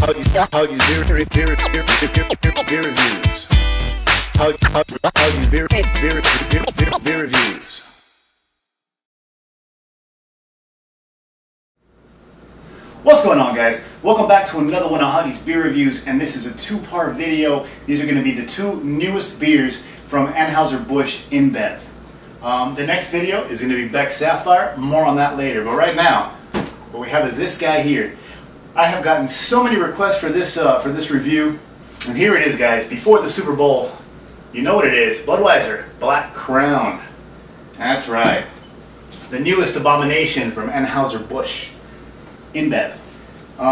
Hoggie's beer reviews. Hoggie's beer reviews. What's going on, guys? Welcome back to another one of Hoggie's beer reviews, and this is a two-part video. These are going to be the two newest beers from Anheuser-Busch InBev. The next video is going to be Beck's Sapphire. More on that later. But right now, what we have is this guy here. I have gotten so many requests for this review, and here it is, guys. Before the Super Bowl, you know what it is: Budweiser Black Crown. That's right, the newest abomination from Anheuser-Busch InBev.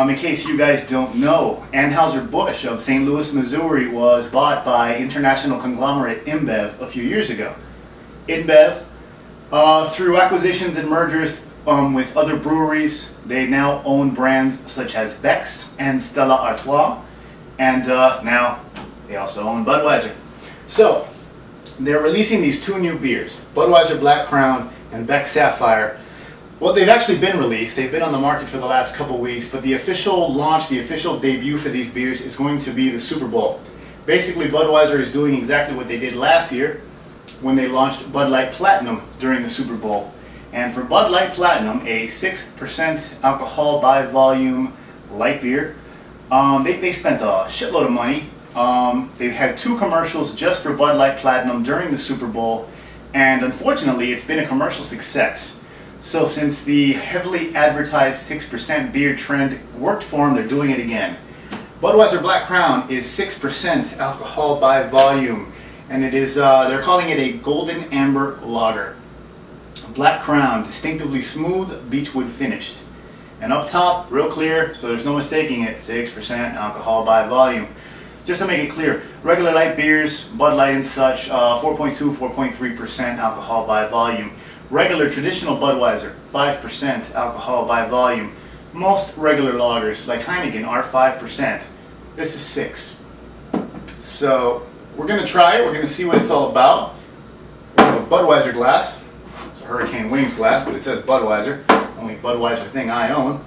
In case you guys don't know, Anheuser-Busch of St. Louis, Missouri was bought by international conglomerate InBev a few years ago. InBev, through acquisitions and mergers with other breweries, they now own brands such as Beck's and Stella Artois, and now they also own Budweiser. So they're releasing these two new beers, Budweiser Black Crown and Beck's Sapphire. Well, they've actually been released. They've been on the market for the last couple weeks, but the official launch, the official debut for these beers is going to be the Super Bowl. Basically, Budweiser is doing exactly what they did last year when they launched Bud Light Platinum during the Super Bowl. And for Bud Light Platinum, a 6% alcohol by volume light beer, they spent a shitload of money. They've had two commercials just for Bud Light Platinum during the Super Bowl, and unfortunately it's been a commercial success. So since the heavily advertised 6% beer trend worked for them, they're doing it again. Budweiser Black Crown is 6% alcohol by volume, and it is they're calling it a golden amber lager. Black Crown, distinctively smooth, beechwood finished. And up top, real clear, so there's no mistaking it, 6% alcohol by volume. Just to make it clear, regular light beers, Bud Light and such, 4.2, 4.3% alcohol by volume. Regular traditional Budweiser, 5% alcohol by volume. Most regular lagers, like Heineken, are 5%. This is 6. So we're going to try it. We're going to see what it's all about. We have a Budweiser glass. Hurricane Wings glass, but it says Budweiser, only Budweiser thing I own,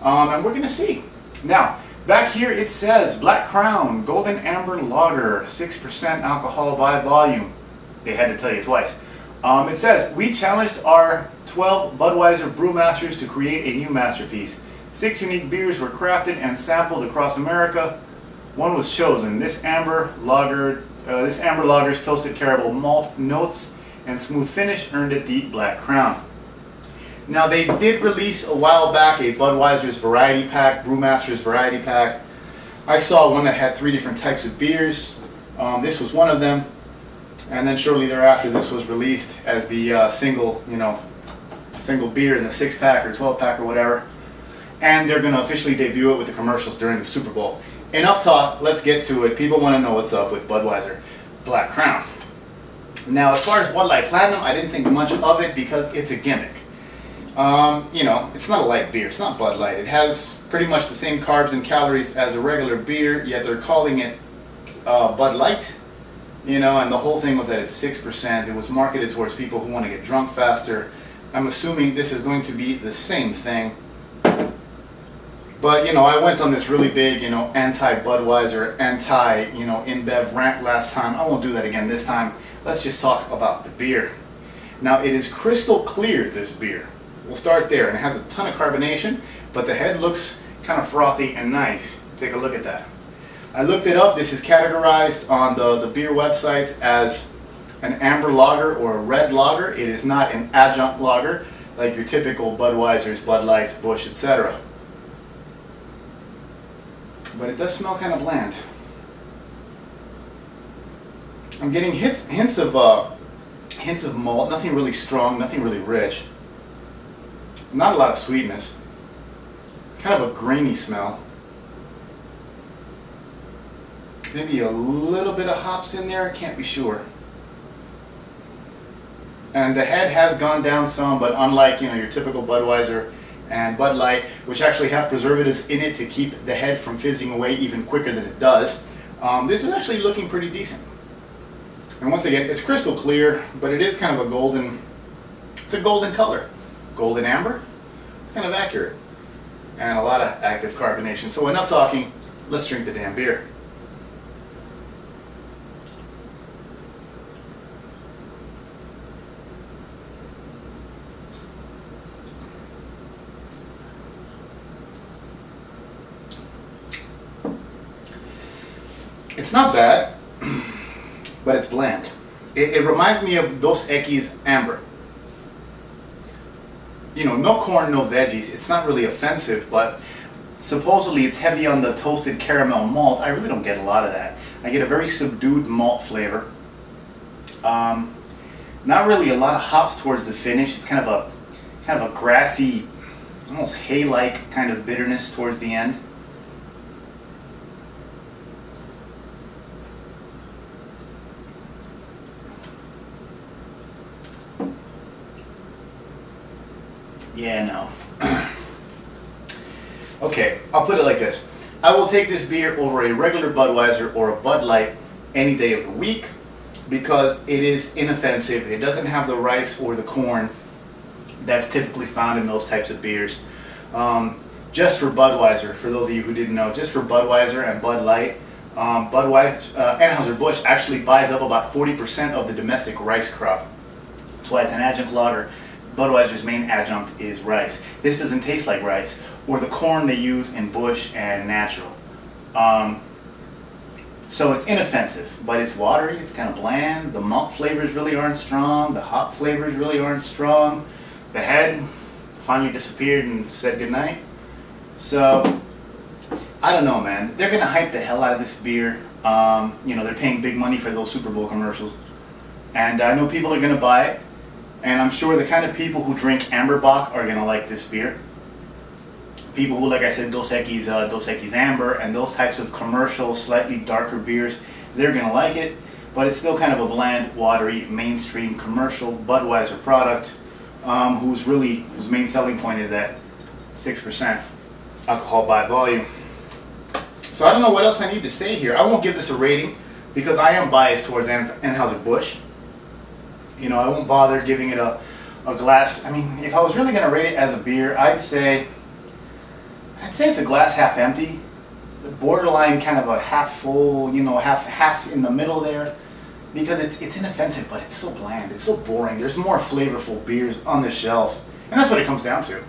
and we're going to see. Now, back here it says Black Crown, Golden Amber Lager, 6% alcohol by volume. They had to tell you twice. It says, we challenged our 12 Budweiser brewmasters to create a new masterpiece. 6 unique beers were crafted and across America. One was chosen. This amber lager's toasted caramel malt notes and smooth finish earned it the Black Crown. Now, they did release a while back a Budweiser's variety pack, Brewmaster's variety pack. I saw one that had 3 different types of beers. This was one of them, and then shortly thereafter this was released as the single beer in the 6-pack or 12-pack or whatever. And they're going to officially debut it with the commercials during the Super Bowl. Enough talk, let's get to it. People want to know what's up with Budweiser Black Crown. Now, as far as Bud Light Platinum, I didn't think much of it because it's a gimmick. You know, it's not a light beer. It's not Bud Light. It has pretty much the same carbs and calories as a regular beer, yet they're calling it Bud Light. You know, and the whole thing was that it's 6%. It was marketed towards people who want to get drunk faster. I'm assuming this is going to be the same thing. But, you know, I went on this really big, you know, anti-Budweiser, InBev rant last time. I won't do that again this time. Let's just talk about the beer. Now, it is crystal clear, this beer. We'll start there, and it has a ton of carbonation, but the head looks kind of frothy and nice. Take a look at that. I looked it up. This is categorized on the beer websites as an amber lager or a red lager. It is not an adjunct lager like your typical Budweisers, Bud Lights, Busch, etc. But it does smell kind of bland. I'm getting hints of malt, nothing really strong, nothing really rich. Not a lot of sweetness. Kind of a grainy smell. Maybe a little bit of hops in there, can't be sure. And the head has gone down some, but unlike, you know, your typical Budweiser and Bud Light, which actually have preservatives in it to keep the head from fizzing away even quicker than it does, this is actually looking pretty decent. And once again, it's crystal clear, but it is kind of a golden, it's a golden color. Golden amber, it's kind of accurate. And a lot of active carbonation. So enough talking, let's drink the damn beer. It's not bad, but it's bland. It reminds me of Dos Equis Amber. You know, no corn, no veggies. It's not really offensive, but supposedly it's heavy on the toasted caramel malt. I really don't get a lot of that. I get a very subdued malt flavor. Not really a lot of hops towards the finish. It's kind of a grassy, almost hay-like kind of bitterness towards the end. Yeah, no. Okay, I'll put it like this. I will take this beer over a regular Budweiser or a Bud Light any day of the week because it is inoffensive. It doesn't have the rice or the corn that's typically found in those types of beers. Just for Budweiser, for those of you who didn't know, just for Budweiser and Bud Light, Anheuser-Busch actually buys up about 40% of the domestic rice crop. That's why it's an adjunct lager. Budweiser's main adjunct is rice. This doesn't taste like rice, or the corn they use in Busch and Natural. So it's inoffensive, but it's watery, it's kind of bland. The malt flavors really aren't strong. The hop flavors really aren't strong. The head finally disappeared and said goodnight. So, I don't know, man. They're going to hype the hell out of this beer. You know, they're paying big money for those Super Bowl commercials. And I know people are going to buy it. And I'm sure the kind of people who drink Amberbach are going to like this beer. People who, like I said, Dos Equis Amber and those types of commercial, slightly darker beers, they're going to like it. But it's still kind of a bland, watery, mainstream commercial Budweiser product whose main selling point is at 6% alcohol by volume. So I don't know what else I need to say here. I won't give this a rating because I am biased towards Anheuser-Busch. You know, I won't bother giving it a glass. I mean, if I was really going to rate it as a beer, I'd say it's a glass half empty, borderline kind of a half full, you know, half in the middle there, because it's inoffensive, but it's so bland, it's so boring. There's more flavorful beers on the shelf, and that's what it comes down to.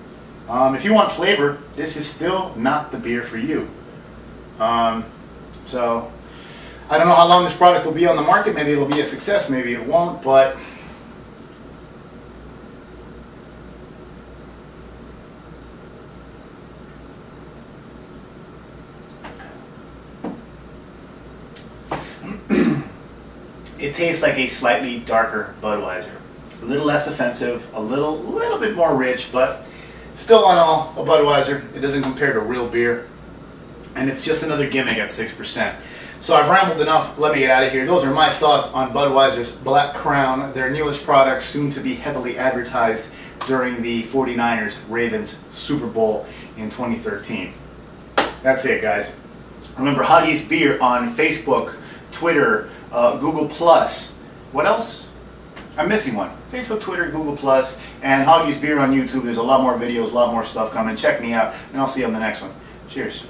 If you want flavor, this is still not the beer for you. So I don't know how long this product will be on the market. Maybe it'll be a success, maybe it won't, but it tastes like a slightly darker Budweiser. A little less offensive, a little bit more rich, but still on all a Budweiser. It doesn't compare to real beer. And it's just another gimmick at 6%. So I've rambled enough. Let me get out of here. Those are my thoughts on Budweiser's Black Crown, their newest product, soon to be heavily advertised during the 49ers-Ravens Super Bowl in 2013. That's it, guys. Remember, Hoggie's Beer on Facebook, Twitter, Google+. What else? I'm missing one. Facebook, Twitter, Google+, and Hoggie's Beer on YouTube. There's a lot more videos, a lot more stuff coming. Check me out, and I'll see you on the next one. Cheers.